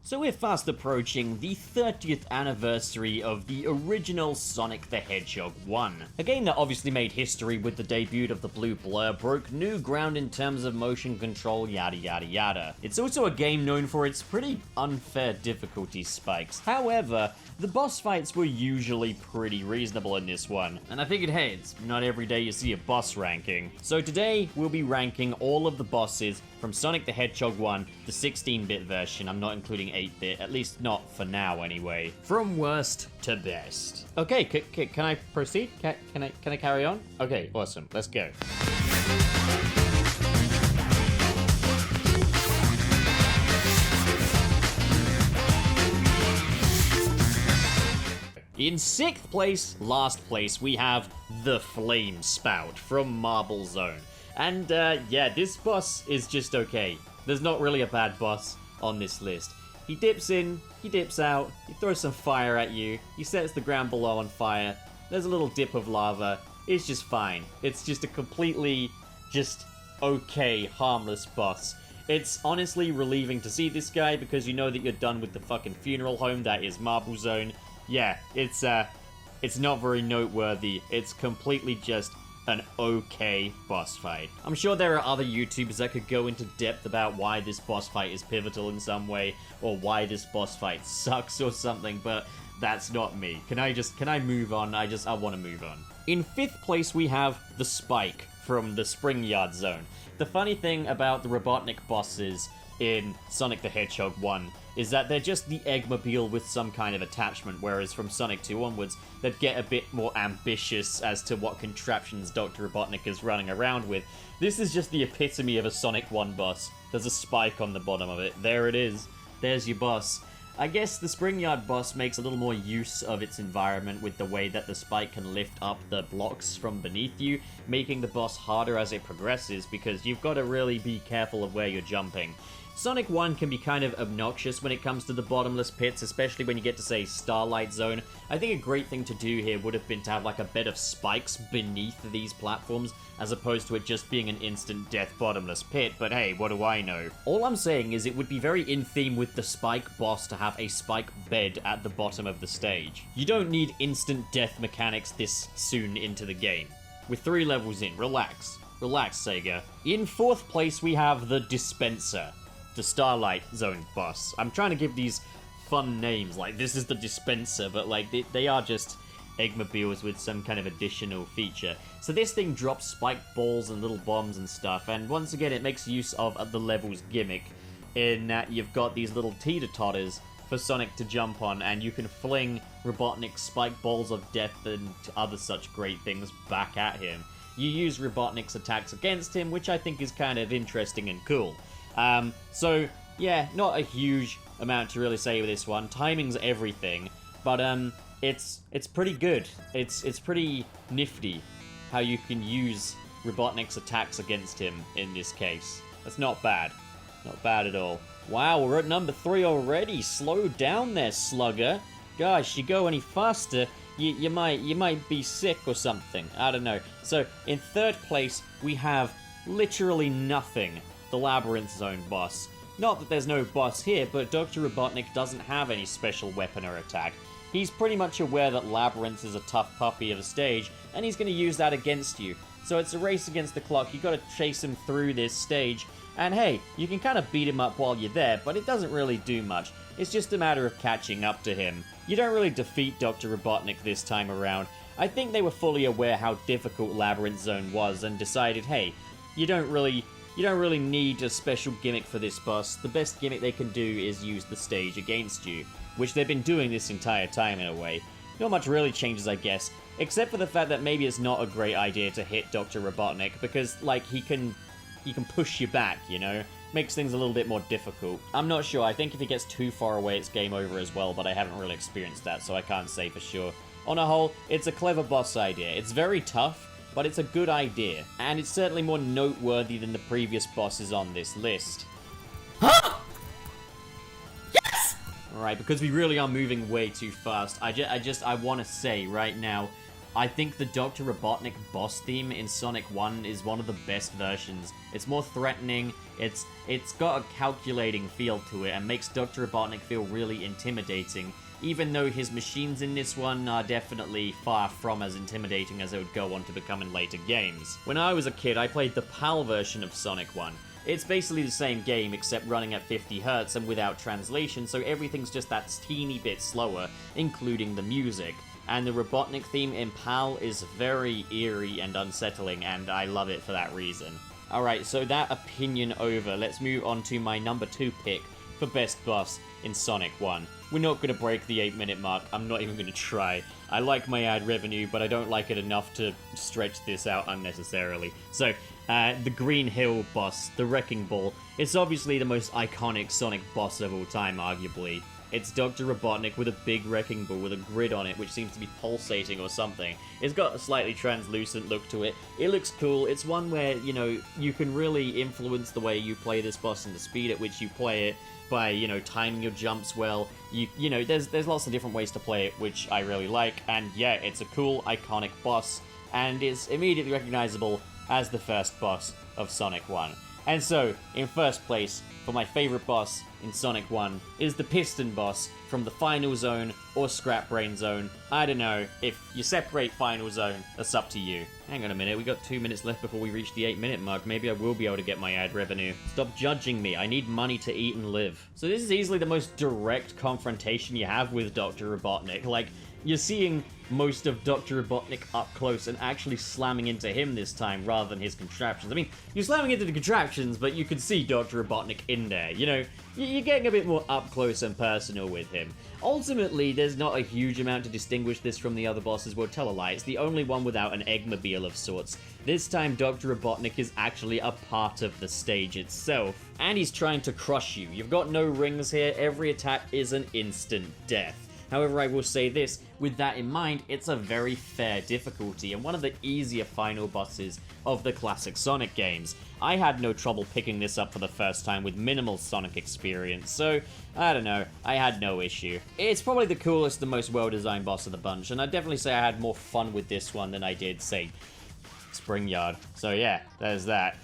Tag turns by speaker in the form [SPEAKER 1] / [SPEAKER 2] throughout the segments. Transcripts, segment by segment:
[SPEAKER 1] So we're fast approaching the 30th anniversary of the original Sonic the Hedgehog 1. A game that obviously made history with the debut of the blue blur, broke new ground in terms of motion control, yada yada yada. It's also a game known for its pretty unfair difficulty spikes. However, the boss fights were usually pretty reasonable in this one, and I figured, hey, it's not every day you see a boss ranking. So today, we'll be ranking all of the bosses from Sonic the Hedgehog 1, the 16-bit version. I'm not including 8-bit, at least not for now anyway. From worst to best. Okay, can I proceed? Can I carry on? Okay, awesome, let's go. In 6th place, last place, we have the Flame Spout from Marble Zone. And yeah, this boss is just okay. There's not really a bad boss on this list. He dips in, he dips out, he throws some fire at you, he sets the ground below on fire, there's a little dip of lava, it's just fine. It's just a completely, just okay, harmless boss. It's honestly relieving to see this guy because you know that you're done with the fucking funeral home that is Marble Zone. Yeah, it's not very noteworthy. It's completely just an okay boss fight. I'm sure there are other YouTubers that could go into depth about why this boss fight is pivotal in some way, or why this boss fight sucks or something, but that's not me. Can I move on? I want to move on. In 5th place, we have the Spike from the Spring Yard Zone. The funny thing about the Robotnik bosses in Sonic the Hedgehog 1 is that they're just the Eggmobile with some kind of attachment, whereas from Sonic 2 onwards, they'd get a bit more ambitious as to what contraptions Dr. Robotnik is running around with. This is just the epitome of a Sonic 1 boss. There's a spike on the bottom of it. There it is. There's your boss. I guess the Spring Yard boss makes a little more use of its environment with the way that the spike can lift up the blocks from beneath you, making the boss harder as it progresses, because you've got to really be careful of where you're jumping. Sonic 1 can be kind of obnoxious when it comes to the bottomless pits, especially when you get to, say, Starlight Zone. I think a great thing to do here would have been to have, like, a bed of spikes beneath these platforms, as opposed to it just being an instant death bottomless pit, but hey, what do I know? All I'm saying is it would be very in theme with the spike boss to have a spike bed at the bottom of the stage. You don't need instant death mechanics this soon into the game. With 3 levels in, relax. Relax, Sega. In 4th place, we have the Dispenser, the Starlight Zone boss. I'm trying to give these fun names, like this is the Dispenser, but like they are just Eggmobiles with some kind of additional feature. So this thing drops spike balls and little bombs and stuff, and once again it makes use of the level's gimmick, in that you've got these little teeter-totters for Sonic to jump on, and you can fling Robotnik's spike balls of death and other such great things back at him. You use Robotnik's attacks against him, which I think is kind of interesting and cool. So, yeah, not a huge amount to really say with this one. Timing's everything, but, it's pretty good. It's pretty nifty how you can use Robotnik's attacks against him in this case. That's not bad. Not bad at all. Wow, we're at number 3 already. Slow down there, slugger. Gosh, you go any faster, you might be sick or something. I don't know. So, in 3rd place, we have literally nothing. The Labyrinth Zone boss. Not that there's no boss here, but Dr. Robotnik doesn't have any special weapon or attack. He's pretty much aware that Labyrinth is a tough puppy of a stage, and he's going to use that against you. So it's a race against the clock. You got to chase him through this stage, and hey, you can kind of beat him up while you're there, but it doesn't really do much. It's just a matter of catching up to him. You don't really defeat Dr. Robotnik this time around. I think they were fully aware how difficult Labyrinth Zone was and decided, hey, you don't really need a special gimmick for this boss. The best gimmick they can do is use the stage against you, which they've been doing this entire time in a way. Not much really changes, I guess, except for the fact that maybe it's not a great idea to hit Dr. Robotnik, because, like, he can push you back, you know? Makes things a little bit more difficult. I'm not sure. I think if he gets too far away, it's game over as well, but I haven't really experienced that, so I can't say for sure. On a whole, it's a clever boss idea. It's very tough, but it's a good idea, and it's certainly more noteworthy than the previous bosses on this list.
[SPEAKER 2] Huh? Yes!
[SPEAKER 1] Alright, because we really are moving way too fast, I want to say right now, I think the Dr. Robotnik boss theme in Sonic 1 is one of the best versions. It's more threatening, it's got a calculating feel to it, and makes Dr. Robotnik feel really intimidating, even though his machines in this one are definitely far from as intimidating as they would go on to become in later games. When I was a kid, I played the PAL version of Sonic 1. It's basically the same game, except running at 50 Hz and without translation, so everything's just that teeny bit slower, including the music. And the Robotnik theme in PAL is very eerie and unsettling, and I love it for that reason. Alright, so that opinion over, let's move on to my number 2 pick for best boss in Sonic 1. We're not going to break the 8-minute mark, I'm not even going to try. I like my ad revenue, but I don't like it enough to stretch this out unnecessarily. So, the Green Hill boss, the Wrecking Ball, it's obviously the most iconic Sonic boss of all time, arguably. It's Dr. Robotnik with a big wrecking ball with a grid on it, which seems to be pulsating or something. It's got a slightly translucent look to it. It looks cool. It's one where, you know, you can really influence the way you play this boss and the speed at which you play it by, you know, timing your jumps well. You know, there's lots of different ways to play it, which I really like. And yeah, it's a cool, iconic boss, and is immediately recognizable as the first boss of Sonic 1. And so, in first place, for my favorite boss in Sonic 1 is the Piston boss from the Final Zone or Scrap Brain Zone. I don't know, if you separate Final Zone, that's up to you. Hang on a minute, we got 2 minutes left before we reach the 8-minute mark. Maybe I will be able to get my ad revenue. Stop judging me, I need money to eat and live. So this is easily the most direct confrontation you have with Dr. Robotnik. Like, you're seeing most of Dr. Robotnik up close and actually slamming into him this time rather than his contraptions. I mean, you're slamming into the contraptions, but you can see Dr. Robotnik in there. You know, you're getting a bit more up close and personal with him. Ultimately, there's not a huge amount to distinguish this from the other bosses. Well, tell a lie, it's the only one without an Eggmobile of sorts. This time, Dr. Robotnik is actually a part of the stage itself, and he's trying to crush you. You've got no rings here, every attack is an instant death. However, I will say this, with that in mind, it's a very fair difficulty and one of the easier final bosses of the classic Sonic games. I had no trouble picking this up for the first time with minimal Sonic experience, so, I don't know, I had no issue. It's probably the coolest and most well-designed boss of the bunch, and I'd definitely say I had more fun with this one than I did, say, Spring Yard. So yeah, there's that.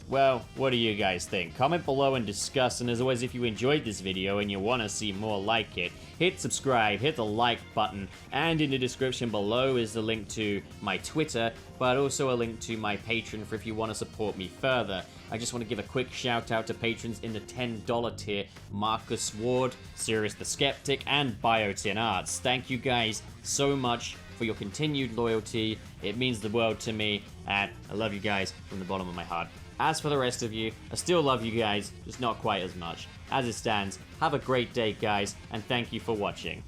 [SPEAKER 1] Well, what do you guys think? Comment below and discuss, and as always, if you enjoyed this video and you want to see more like it, hit subscribe, hit the like button, and in the description below is the link to my Twitter, but also a link to my Patreon for if you want to support me further. I just want to give a quick shout out to patrons in the $10 tier, Marcus Ward, Sirius the Skeptic, and Biotin Arts. Thank you guys so much for your continued loyalty. It means the world to me, and I love you guys from the bottom of my heart. As for the rest of you, I still love you guys, just not quite as much. As it stands, have a great day, guys, and thank you for watching.